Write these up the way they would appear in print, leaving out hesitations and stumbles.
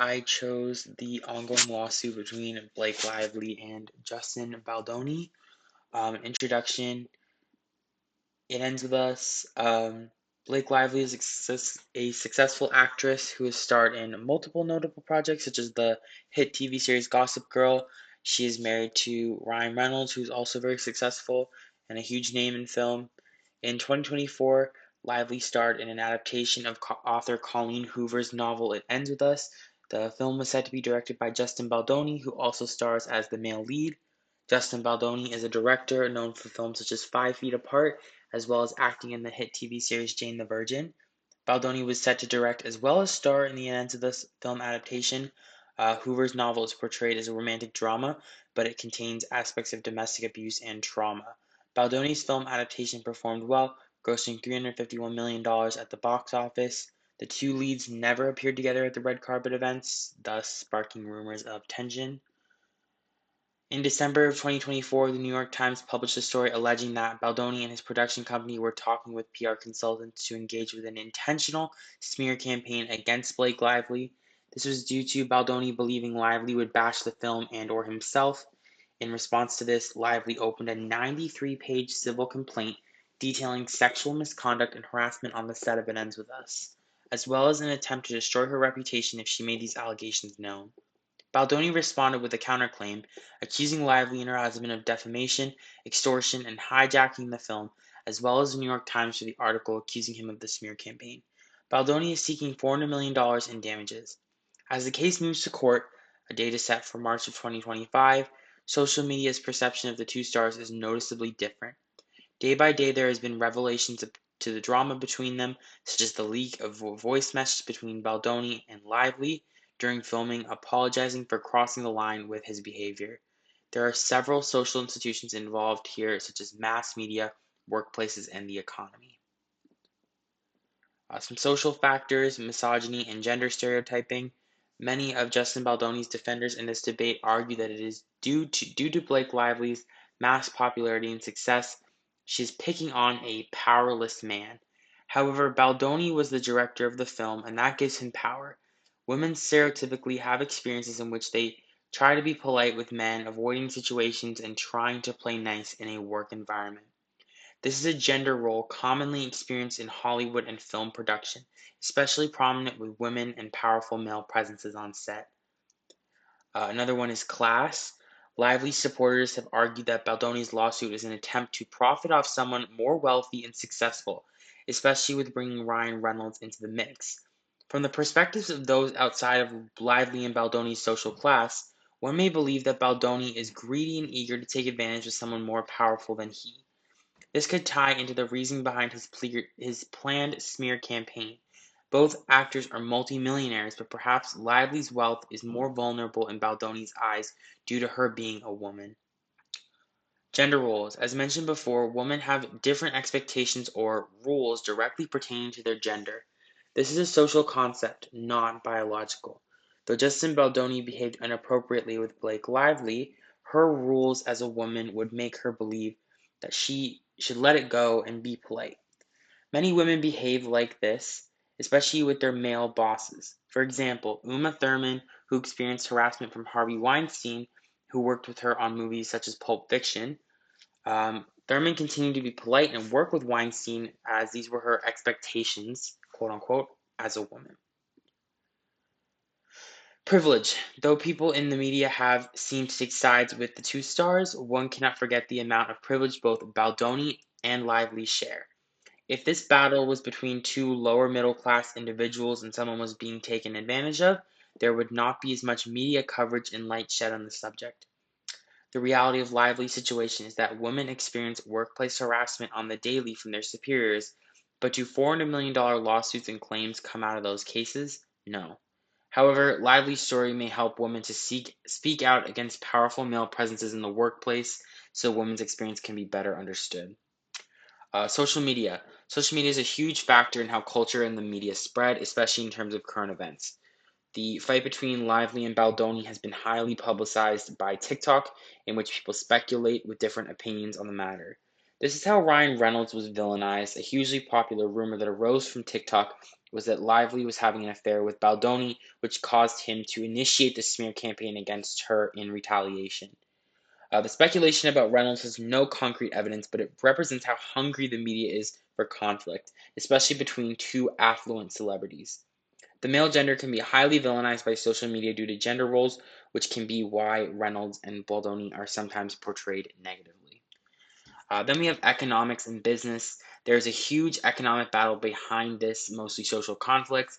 I chose the ongoing lawsuit between Blake Lively and Justin Baldoni. Introduction. It ends with us. Blake Lively is a successful actress who has starred in multiple notable projects, such as the hit TV series Gossip Girl. She is married to Ryan Reynolds, who's also very successful and a huge name in film. In 2024, Lively starred in an adaptation of author Colleen Hoover's novel It Ends With Us. The film was said to be directed by Justin Baldoni, who also stars as the male lead. Justin Baldoni is a director known for films such as 5 Feet Apart, as well as acting in the hit TV series Jane the Virgin. Baldoni was set to direct as well as star in the Ends of This film adaptation. Hoover's novel is portrayed as a romantic drama, but it contains aspects of domestic abuse and trauma. Baldoni's film adaptation performed well, grossing $351 million at the box office. The two leads never appeared together at the red carpet events, thus sparking rumors of tension. In December of 2024, the New York Times published a story alleging that Baldoni and his production company were talking with PR consultants to engage with an intentional smear campaign against Blake Lively. This was due to Baldoni believing Lively would bash the film and/or himself. In response to this, Lively opened a 93-page civil complaint detailing sexual misconduct and harassment on the set of It Ends With Us, as well as an attempt to destroy her reputation if she made these allegations known. Baldoni responded with a counterclaim, accusing Lively and her husband of defamation, extortion, and hijacking the film, as well as the New York Times for the article accusing him of the smear campaign. Baldoni is seeking $400 million in damages. As the case moves to court, a date is set for March of 2025, social media's perception of the two stars is noticeably different. Day by day, there has been revelations to the drama between them, such as the leak of a voice message between Baldoni and Lively during filming, apologizing for crossing the line with his behavior. There are several social institutions involved here, such as mass media, workplaces, and the economy. Some social factors: misogyny and gender stereotyping. Many of Justin Baldoni's defenders in this debate argue that it is due to Blake Lively's mass popularity and success, she's picking on a powerless man. However, Baldoni was the director of the film, and that gives him power. Women stereotypically have experiences in which they try to be polite with men, avoiding situations and trying to play nice in a work environment. This is a gender role commonly experienced in Hollywood and film production, especially prominent with women and powerful male presences on set. Another one is class. Lively supporters have argued that Baldoni's lawsuit is an attempt to profit off someone more wealthy and successful, especially with bringing Ryan Reynolds into the mix. From the perspectives of those outside of Lively and Baldoni's social class, one may believe that Baldoni is greedy and eager to take advantage of someone more powerful than he. This could tie into the reason behind his planned smear campaign. Both actors are multimillionaires, but perhaps Lively's wealth is more vulnerable in Baldoni's eyes due to her being a woman. Gender roles. As mentioned before, women have different expectations or rules directly pertaining to their gender. This is a social concept, not biological. Though Justin Baldoni behaved inappropriately with Blake Lively, her rules as a woman would make her believe that she should let it go and be polite. Many women behave like this, especially with their male bosses. For example, Uma Thurman, who experienced harassment from Harvey Weinstein, who worked with her on movies such as Pulp Fiction. Thurman continued to be polite and work with Weinstein as these were her expectations, quote unquote, as a woman. Privilege. Though people in the media have seemed to take sides with the two stars, one cannot forget the amount of privilege both Baldoni and Lively share. If this battle was between two lower middle class individuals and someone was being taken advantage of, there would not be as much media coverage and light shed on the subject. The reality of Lively's situation is that women experience workplace harassment on the daily from their superiors, but do $400 million lawsuits and claims come out of those cases? No. However, Lively's story may help women to speak out against powerful male presences in the workplace so women's experience can be better understood. Social media. Social media is a huge factor in how culture and the media spread, especially in terms of current events. The fight between Lively and Baldoni has been highly publicized by TikTok, in which people speculate with different opinions on the matter. This is how Ryan Reynolds was villainized. A hugely popular rumor that arose from TikTok was that Lively was having an affair with Baldoni, which caused him to initiate the smear campaign against her in retaliation. The speculation about Reynolds has no concrete evidence, but it represents how hungry the media is for conflict, especially between two affluent celebrities. The male gender can be highly villainized by social media due to gender roles, which can be why Reynolds and Baldoni are sometimes portrayed negatively. Then we have economics and business. There's a huge economic battle behind this, mostly social conflict.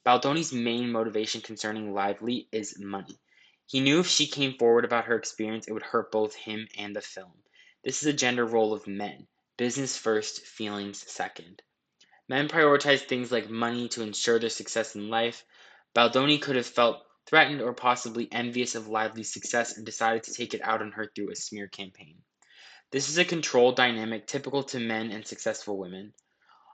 Baldoni's main motivation concerning Lively is money. He knew if she came forward about her experience, it would hurt both him and the film. This is a gender role of men: business first, feelings second. Men prioritize things like money to ensure their success in life. Baldoni could have felt threatened or possibly envious of Lively's success and decided to take it out on her through a smear campaign. This is a control dynamic typical to men and successful women.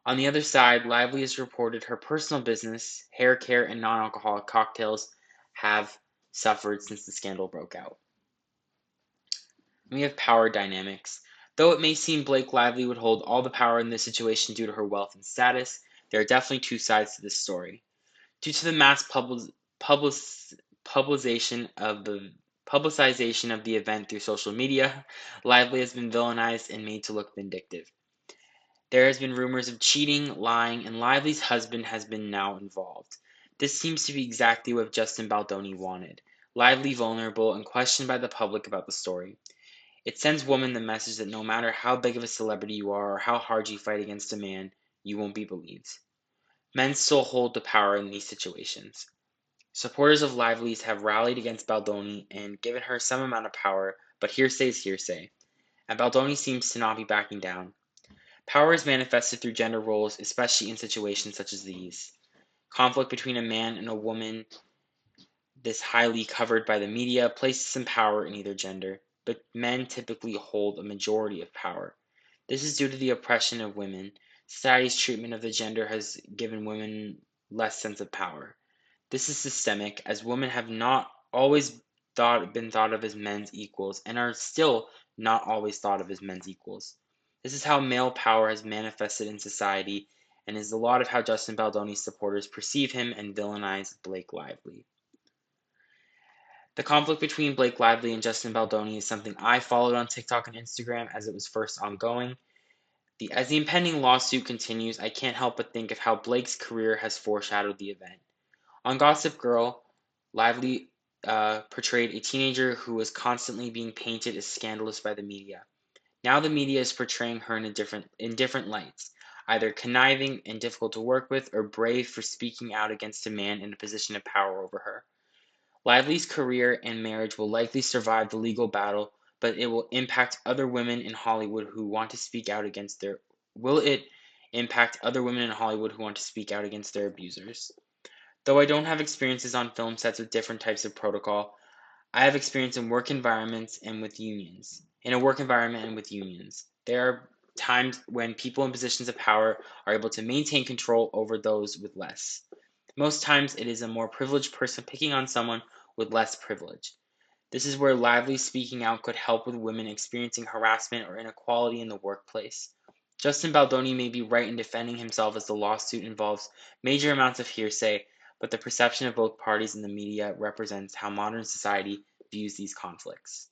On the other side, Lively has reported her personal business, hair care, and non alcoholic cocktails have suffered since the scandal broke out. We have power dynamics. Though it may seem Blake Lively would hold all the power in this situation due to her wealth and status, there are definitely two sides to this story. Due to the mass publicization of the publicization of the event through social media, Lively has been villainized and made to look vindictive. There has been rumors of cheating, lying, and Lively's husband has been now involved. This seems to be exactly what Justin Baldoni wanted. Lively vulnerable and questioned by the public about the story. It sends women the message that no matter how big of a celebrity you are or how hard you fight against a man, you won't be believed. Men still hold the power in these situations. Supporters of Lively's have rallied against Baldoni and given her some amount of power, but hearsay is hearsay, and Baldoni seems to not be backing down. Power is manifested through gender roles, especially in situations such as these. Conflict between a man and a woman, this highly covered by the media, places some power in either gender, but men typically hold a majority of power. This is due to the oppression of women. Society's treatment of the gender has given women less sense of power. This is systemic, as women have not always been thought of as men's equals and are still not always thought of as men's equals. This is how male power has manifested in society and is a lot of how Justin Baldoni's supporters perceive him and villainize Blake Lively. The conflict between Blake Lively and Justin Baldoni is something I followed on TikTok and Instagram as it was first ongoing. As the impending lawsuit continues, I can't help but think of how Blake's career has foreshadowed the event. On Gossip Girl, Lively portrayed a teenager who was constantly being painted as scandalous by the media. Now the media is portraying her in different lights, either conniving and difficult to work with, or brave for speaking out against a man in a position of power over her. Lively's career and marriage will likely survive the legal battle, but it will impact other women in Hollywood who want to speak out against their will it impact other women in Hollywood who want to speak out against their abusers. Though I don't have experiences on film sets with different types of protocol, I have experience in work environments and with unions. In a work environment and with unions, there are times when people in positions of power are able to maintain control over those with less. Most times it is a more privileged person picking on someone with less privilege. This is where Lively speaking out could help with women experiencing harassment or inequality in the workplace. Justin Baldoni may be right in defending himself as the lawsuit involves major amounts of hearsay, but the perception of both parties in the media represents how modern society views these conflicts.